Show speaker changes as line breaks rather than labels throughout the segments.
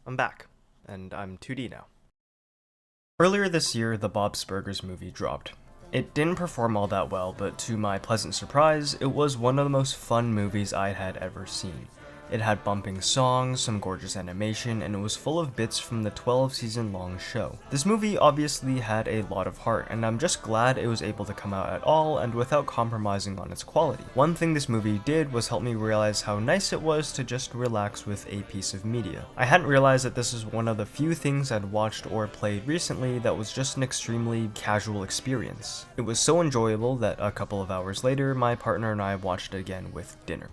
I'm back, and I'm 2D now. Earlier this year, the Bob's Burgers movie dropped. It didn't perform all that well, but to my pleasant surprise, it was one of the most fun movies I had ever seen. It had bumping songs, some gorgeous animation, and it was full of bits from the 12-season-long show. This movie obviously had a lot of heart, and I'm just glad it was able to come out at all and without compromising on its quality. One thing this movie did was help me realize how nice it was to just relax with a piece of media. I hadn't realized that this is one of the few things I'd watched or played recently that was just an extremely casual experience. It was so enjoyable that a couple of hours later, my partner and I watched it again with dinner.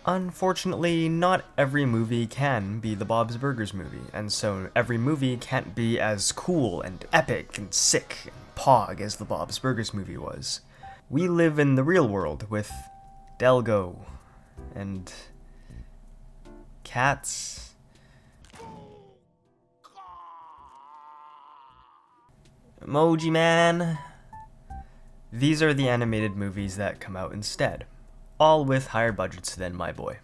Unfortunately, not every movie can be the Bob's Burgers movie, and so every movie can't be as cool and epic and sick and pog as the Bob's Burgers movie was. We live in the real world with Delgo and cats. Emoji Man. These are the animated movies that come out instead, all with higher budgets than My Boy.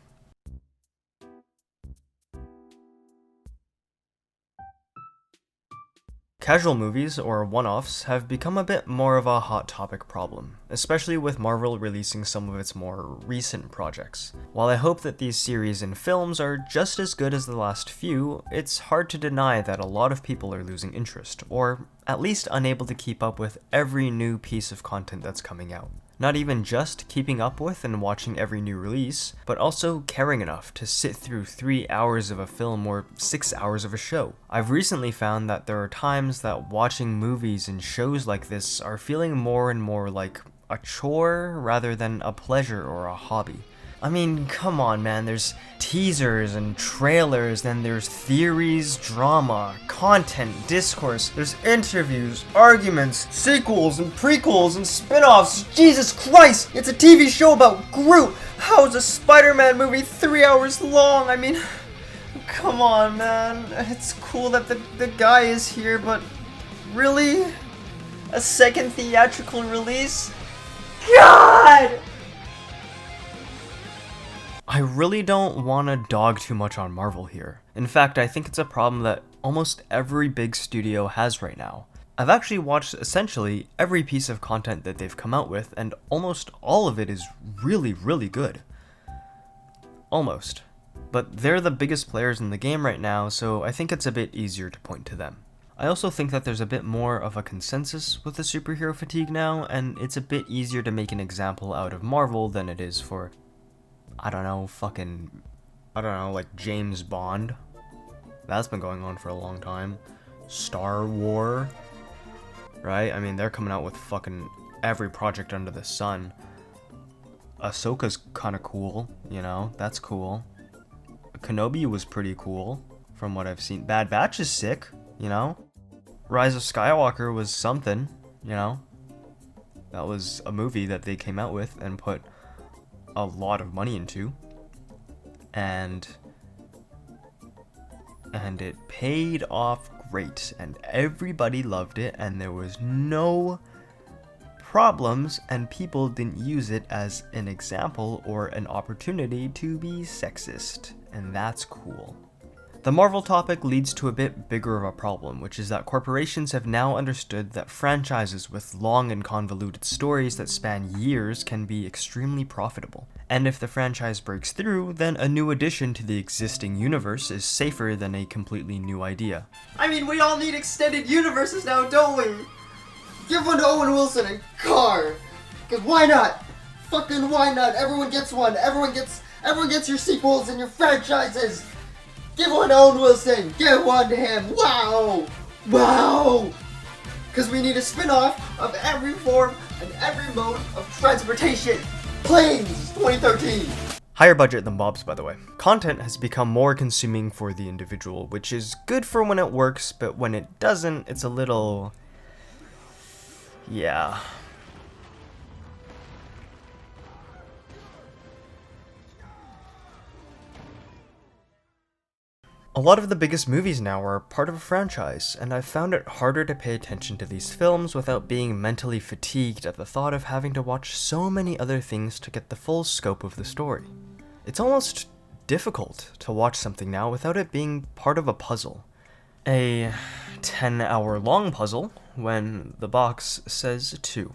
Casual movies, or one-offs, have become a bit more of a hot topic problem, especially with Marvel releasing some of its more recent projects. While I hope that these series and films are just as good as the last few, it's hard to deny that a lot of people are losing interest, or at least unable to keep up with every new piece of content that's coming out. Not even just keeping up with and watching every new release, but also caring enough to sit through 3 hours of a film or 6 hours of a show. I've recently found that there are times that watching movies and shows like this are feeling more and more like a chore rather than a pleasure or a hobby. I mean, come on, man, there's teasers and trailers, then there's theories, drama, content, discourse, there's interviews, arguments, sequels and prequels and spin-offs. Jesus Christ, it's a TV show about Groot. How is a Spider-Man movie 3 hours long? I mean, come on, man. It's cool that the guy is here, but really? A second theatrical release? God! I really don't want to dog too much on Marvel here. In fact, I think it's a problem that almost every big studio has right now. I've actually watched essentially every piece of content that they've come out with, and almost all of it is really, really good. Almost. But they're the biggest players in the game right now, so I think it's a bit easier to point to them. I also think that there's a bit more of a consensus with the superhero fatigue now, and it's a bit easier to make an example out of Marvel than it is for like James Bond. That's been going on for a long time. Star Wars, right? I mean, they're coming out with fucking every project under the sun. Ahsoka's kind of cool, you know? That's cool. Kenobi was pretty cool, from what I've seen. Bad Batch is sick, you know? Rise of Skywalker was something, you know? That was a movie that they came out with and put a lot of money into, and it paid off great, and everybody loved it, and there was no problems, and people didn't use it as an example or an opportunity to be sexist, and that's cool. The Marvel topic leads to a bit bigger of a problem, which is that corporations have now understood that franchises with long and convoluted stories that span years can be extremely profitable. And if the franchise breaks through, then a new addition to the existing universe is safer than a completely new idea.
I mean, we all need extended universes now, don't we? Give one to Owen Wilson and car! Cause why not? Fucking why not? Everyone gets one. Everyone gets your sequels and your franchises. Give one to Owen Wilson! Give one to him! Wow! Wow! Because we need a spin-off of every form and every mode of transportation! Planes! 2013!
Higher budget than Bob's, by the way. Content has become more consuming for the individual, which is good for when it works, but when it doesn't, it's a little... yeah. A lot of the biggest movies now are part of a franchise, and I've found it harder to pay attention to these films without being mentally fatigued at the thought of having to watch so many other things to get the full scope of the story. It's almost difficult to watch something now without it being part of a puzzle. A 10-hour long puzzle when the box says 2.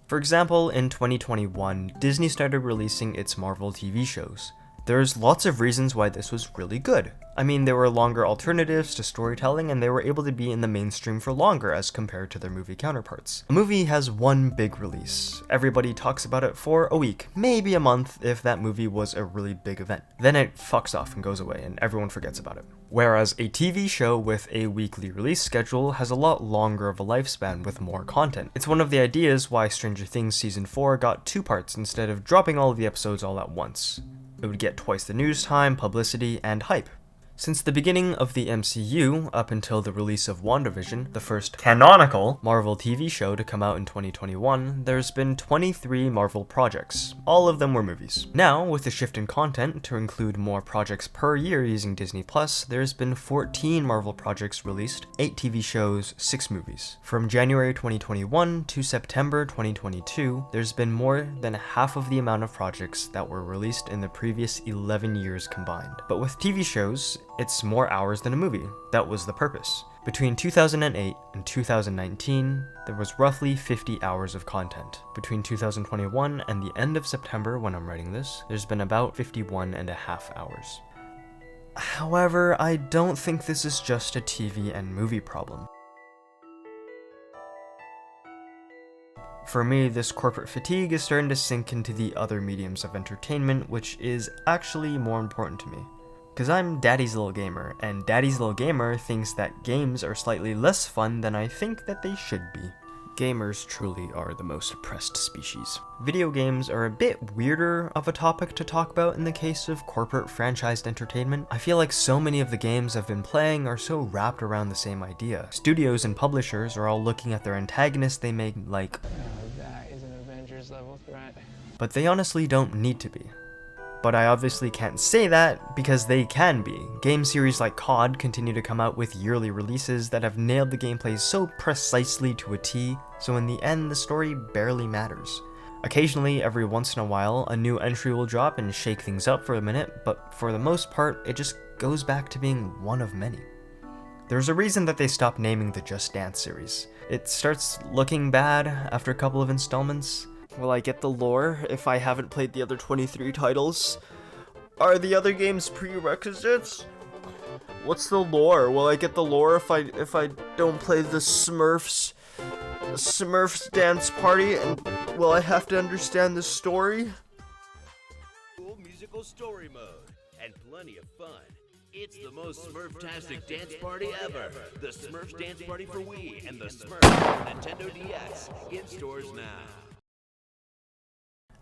For example, in 2021, Disney started releasing its Marvel TV shows. There's lots of reasons why this was really good. I mean, there were longer alternatives to storytelling, and they were able to be in the mainstream for longer as compared to their movie counterparts. A movie has one big release. Everybody talks about it for a week, maybe a month if that movie was a really big event. Then it fucks off and goes away, and everyone forgets about it. Whereas a TV show with a weekly release schedule has a lot longer of a lifespan with more content. It's one of the ideas why Stranger Things Season 4 got 2 parts instead of dropping all of the episodes all at once. It would get twice the news time, publicity, and hype. Since the beginning of the MCU, up until the release of WandaVision, the first canonical Marvel TV show to come out in 2021, there's been 23 Marvel projects. All of them were movies. Now, with the shift in content to include more projects per year using Disney+, there's been 14 Marvel projects released, 8 TV shows, 6 movies. From January 2021 to September 2022, there's been more than half of the amount of projects that were released in the previous 11 years combined. But with TV shows, it's more hours than a movie. That was the purpose. Between 2008 and 2019, there was roughly 50 hours of content. Between 2021 and the end of September, when I'm writing this, there's been about 51.5 hours. However, I don't think this is just a TV and movie problem. For me, this corporate fatigue is starting to sink into the other mediums of entertainment, which is actually more important to me. Because I'm Daddy's Little Gamer, and Daddy's Little Gamer thinks that games are slightly less fun than I think that they should be. Gamers truly are the most oppressed species. Video games are a bit weirder of a topic to talk about in the case of corporate franchised entertainment. I feel like so many of the games I've been playing are so wrapped around the same idea. Studios and publishers are all looking at their antagonists they make like,
that is an Avengers level threat.
But they honestly don't need to be. But I obviously can't say that because they can be. Game series like COD continue to come out with yearly releases that have nailed the gameplay so precisely to a T, so in the end the story barely matters. Occasionally, every once in a while, a new entry will drop and shake things up for a minute, but for the most part, it just goes back to being one of many. There's a reason that they stopped naming the Just Dance series. It starts looking bad after a couple of installments. Will I get the lore if I haven't played the other 23 titles? Are the other games prerequisites? What's the lore? Will I get the lore if I don't play the Smurfs dance party? And will I have to understand the story?
Cool musical story mode and plenty of fun. It's the most Smurftastic dance party ever. The Smurfs Dance Party for Wii and the Smurfs for Nintendo DS in stores now.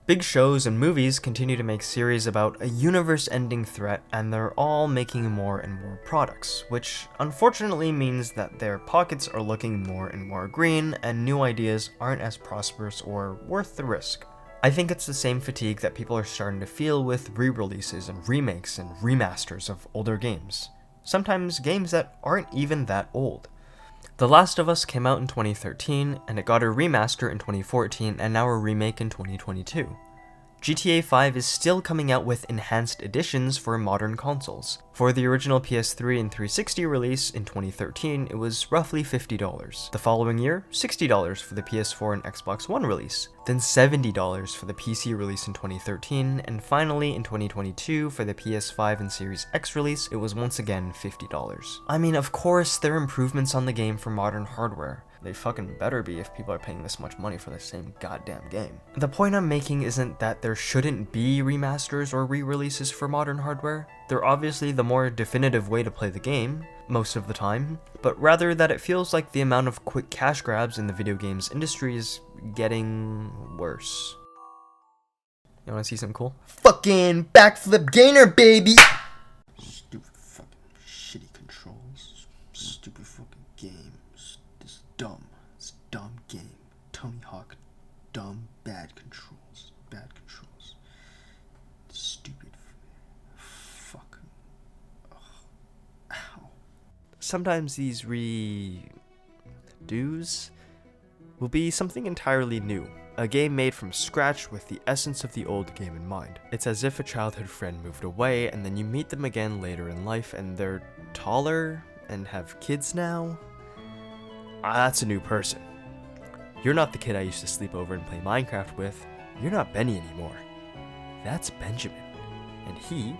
Big shows and movies continue to make series about a universe-ending threat, and they're all making more and more products, which unfortunately means that their pockets are looking more and more green, and new ideas aren't as prosperous or worth the risk. I think it's the same fatigue that people are starting to feel with re-releases and remakes and remasters of older games. Sometimes games that aren't even that old. The Last of Us came out in 2013, and it got a remaster in 2014, and now a remake in 2022. GTA 5 is still coming out with enhanced editions for modern consoles. For the original PS3 and 360 release in 2013, it was roughly $50. The following year, $60 for the PS4 and Xbox One release, then $70 for the PC release in 2013, and finally in 2022 for the PS5 and Series X release, it was once again $50. I mean, of course, there are improvements on the game for modern hardware. They fucking better be if people are paying this much money for the same goddamn game. The point I'm making isn't that there shouldn't be remasters or re-releases for modern hardware. They're obviously the more definitive way to play the game, most of the time, but rather that it feels like the amount of quick cash grabs in the video games industry is getting worse. You wanna see something cool? Fucking backflip gainer, baby!
Stupid fucking shitty controls. Stupid fucking games. This dumb. This dumb game. Tony Hawk. Dumb. Bad controls. Bad controls. Stupid. Fucking. Ugh. Ow.
Sometimes these redos will be something entirely new. A game made from scratch with the essence of the old game in mind. It's as if a childhood friend moved away and then you meet them again later in life and they're taller and have kids now. That's a new person. You're not the kid I used to sleep over and play Minecraft with. You're not Benny anymore. That's Benjamin. And he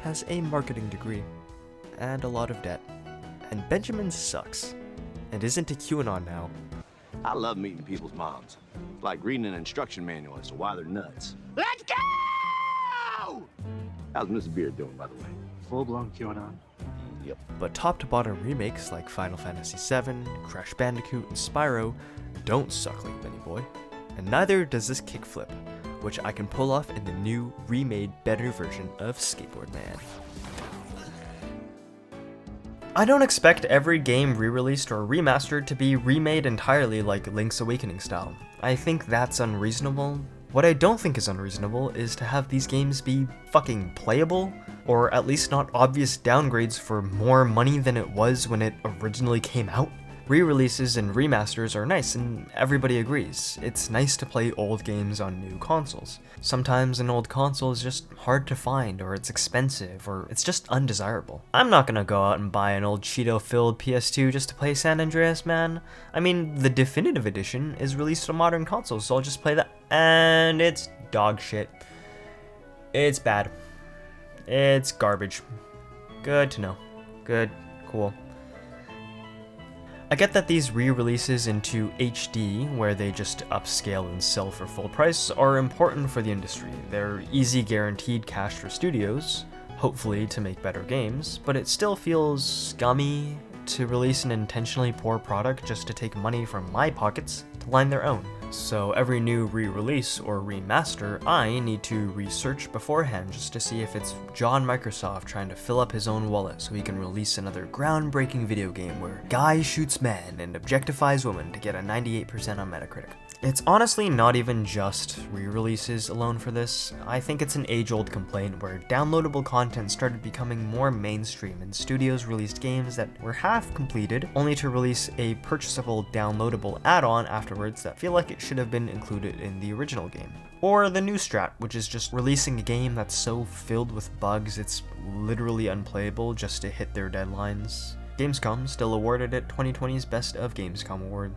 has a marketing degree and a lot of debt. And Benjamin sucks and isn't a QAnon now.
I love meeting people's moms. It's like reading an instruction manual as to why they're nuts. Let's go! How's Mrs. Beard doing, by the way?
Full-blown QAnon.
Yep.
But top-to-bottom remakes like Final Fantasy VII, Crash Bandicoot, and Spyro don't suck like Benny Boy. And neither does this kickflip, which I can pull off in the new, remade, better version of Skateboard Man. I don't expect every game re-released or remastered to be remade entirely like Link's Awakening style. I think that's unreasonable. What I don't think is unreasonable is to have these games be fucking playable, or at least not obvious downgrades for more money than it was when it originally came out. Re-releases and remasters are nice, and everybody agrees. It's nice to play old games on new consoles. Sometimes an old console is just hard to find, or it's expensive, or it's just undesirable. I'm not gonna go out and buy an old Cheeto-filled PS2 just to play San Andreas, man. I mean, the definitive edition is released on modern consoles, so I'll just play that, and it's dog shit. It's bad. It's garbage. Good to know. Good. Cool. I get that these re-releases into HD, where they just upscale and sell for full price, are important for the industry. They're easy guaranteed cash for studios, hopefully to make better games, but it still feels scummy to release an intentionally poor product just to take money from my pockets to line their own. So every new re-release or remaster, I need to research beforehand just to see if it's John Microsoft trying to fill up his own wallet so he can release another groundbreaking video game where guy shoots men and objectifies women to get a 98% on Metacritic. It's honestly not even just re-releases alone for this. I think it's an age-old complaint where downloadable content started becoming more mainstream and studios released games that were half completed, only to release a purchasable downloadable add-on afterwards that feel like it should have been included in the original game. Or the new strat, which is just releasing a game that's so filled with bugs it's literally unplayable just to hit their deadlines. Gamescom still awarded it 2020's Best of Gamescom award.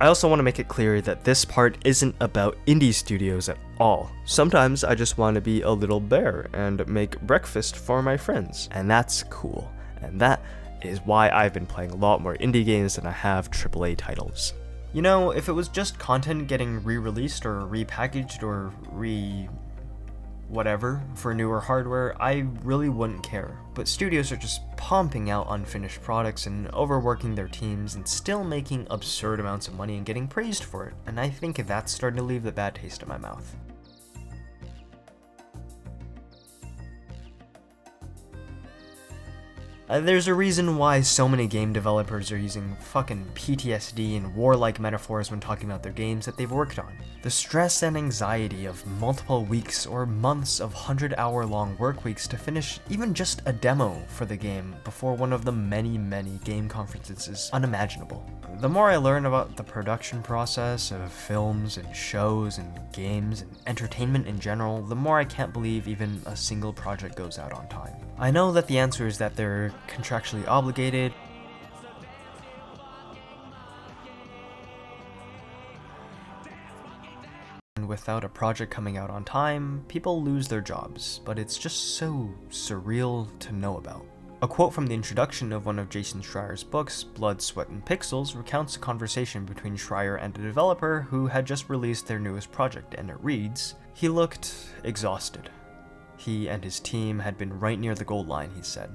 I also want to make it clear that this part isn't about indie studios at all. Sometimes I just want to be a little bear and make breakfast for my friends, and that's cool. And that is why I've been playing a lot more indie games than I have AAA titles. You know, if it was just content getting re-released or repackaged or whatever for newer hardware, I really wouldn't care. But studios are just pumping out unfinished products and overworking their teams and still making absurd amounts of money and getting praised for it, and I think that's starting to leave a bad taste in my mouth. There's a reason why so many game developers are using fucking PTSD and warlike metaphors when talking about their games that they've worked on. The stress and anxiety of multiple weeks or months of 100-hour-long work weeks to finish even just a demo for the game before one of the many game conferences is unimaginable. The more I learn about the production process of films and shows and games and entertainment in general, the more I can't believe even a single project goes out on time. I know that the answer is that they're contractually obligated, and without a project coming out on time, people lose their jobs, but it's just so surreal to know about. A quote from the introduction of one of Jason Schreier's books, Blood, Sweat, and Pixels, recounts a conversation between Schreier and a developer who had just released their newest project, and it reads, "He looked exhausted. He and his team had been right near the goal line," he said,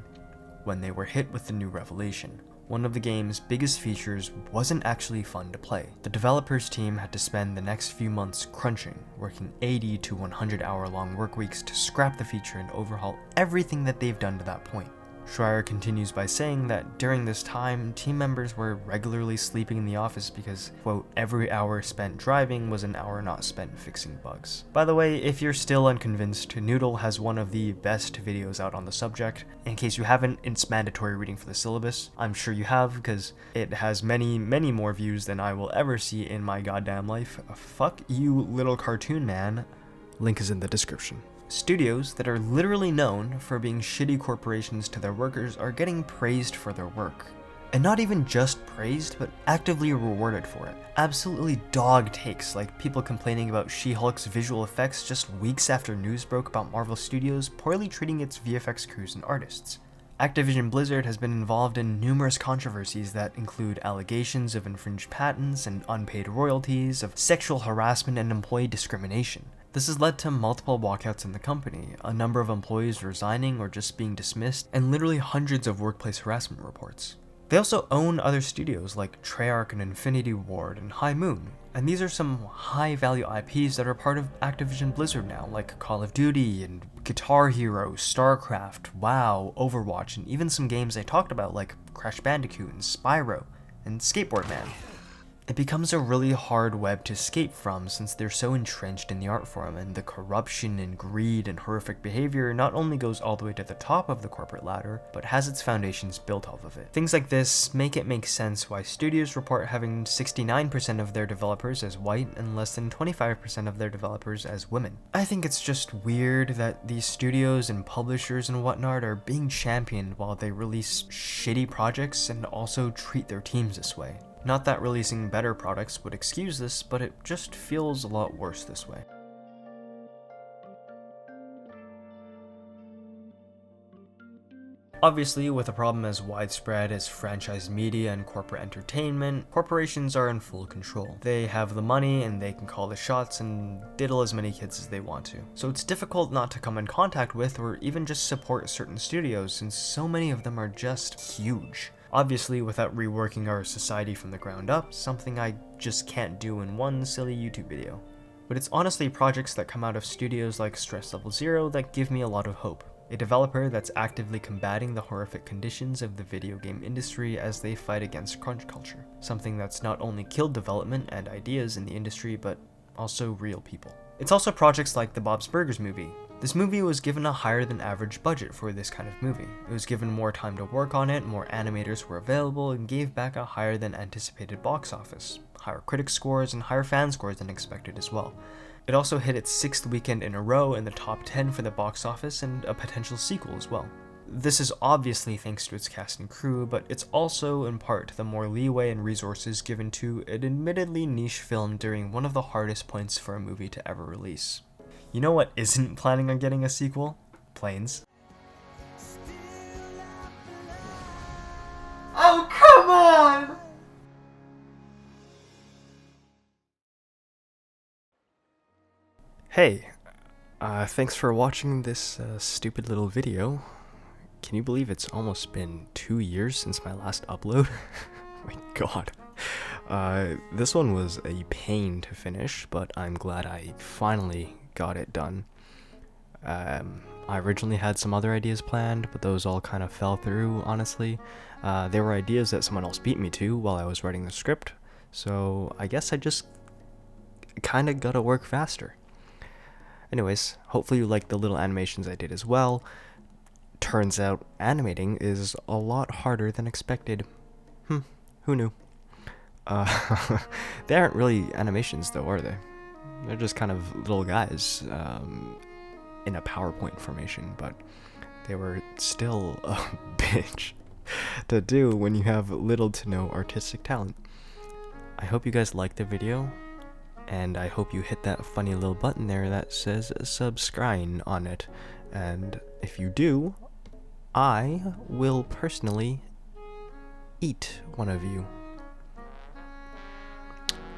when they were hit with the new revelation. One of the game's biggest features wasn't actually fun to play. The developers team had to spend the next few months crunching, working 80 to 100 hour long work weeks to scrap the feature and overhaul everything that they've done to that point. Schreier continues by saying that during this time, team members were regularly sleeping in the office because, quote, every hour spent driving was an hour not spent fixing bugs. By the way, if you're still unconvinced, Noodle has one of the best videos out on the subject. In case you haven't, it's mandatory reading for the syllabus. I'm sure you have, because it has many, many more views than I will ever see in my goddamn life. Fuck you, little cartoon man. Link is in the description. Studios that are literally known for being shitty corporations to their workers are getting praised for their work. And not even just praised, but actively rewarded for it. Absolutely dog takes, like people complaining about She-Hulk's visual effects just weeks after news broke about Marvel Studios poorly treating its VFX crews and artists. Activision Blizzard has been involved in numerous controversies that include allegations of infringed patents and unpaid royalties, of sexual harassment and employee discrimination. This has led to multiple walkouts in the company, a number of employees resigning or just being dismissed, and literally hundreds of workplace harassment reports. They also own other studios like Treyarch and Infinity Ward and High Moon, and these are some high-value IPs that are part of Activision Blizzard now, like Call of Duty and Guitar Hero, StarCraft, WoW, Overwatch, and even some games I talked about like Crash Bandicoot and Spyro and Skateboard Man. It becomes a really hard web to escape from since they're so entrenched in the art form, and the corruption and greed and horrific behavior not only goes all the way to the top of the corporate ladder, but has its foundations built off of it. Things like this make it make sense why studios report having 69% of their developers as white and less than 25% of their developers as women. I think it's just weird that these studios and publishers and whatnot are being championed while they release shitty projects and also treat their teams this way. Not that releasing better products would excuse this, but it just feels a lot worse this way. Obviously, with a problem as widespread as franchise media and corporate entertainment, corporations are in full control. They have the money and they can call the shots and diddle as many kids as they want to. So it's difficult not to come in contact with or even just support certain studios since so many of them are just huge. Obviously, without reworking our society from the ground up, something I just can't do in one silly YouTube video. But it's honestly projects that come out of studios like Stress Level Zero that give me a lot of hope. A developer that's actively combating the horrific conditions of the video game industry as they fight against crunch culture. Something that's not only killed development and ideas in the industry, but also real people. It's also projects like the Bob's Burgers movie. This movie was given a higher than average budget for this kind of movie. It was given more time to work on it, more animators were available, and gave back a higher than anticipated box office, higher critic scores, and higher fan scores than expected as well. It also hit its 6th weekend in a row in the top 10 for the box office and a potential sequel as well. This is obviously thanks to its cast and crew, but it's also in part to the more leeway and resources given to an admittedly niche film during one of the hardest points for a movie to ever release. You know what isn't planning on getting a sequel? Planes.
Oh, come on!
Hey, thanks for watching this stupid little video. Can you believe it's almost been 2 years since my last upload? Oh my god. This one was a pain to finish, but I'm glad I finally got it done. I originally had some other ideas planned, but those all kind of fell through, honestly. They were ideas that someone else beat me to while I was writing the script, so I guess I just kind of gotta work faster. Anyways, hopefully you liked the little animations I did as well. Turns out animating is a lot harder than expected. Who knew? They aren't really animations though, are they? They're just kind of little guys in a PowerPoint formation, but they were still a bitch to do when you have little to no artistic talent. I hope you guys liked the video, and I hope you hit that funny little button there that says subscribe on it, and if you do, I will personally eat one of you.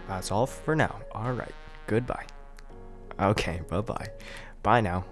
That's all for now. Alright, goodbye. Okay, bye-bye. Bye now.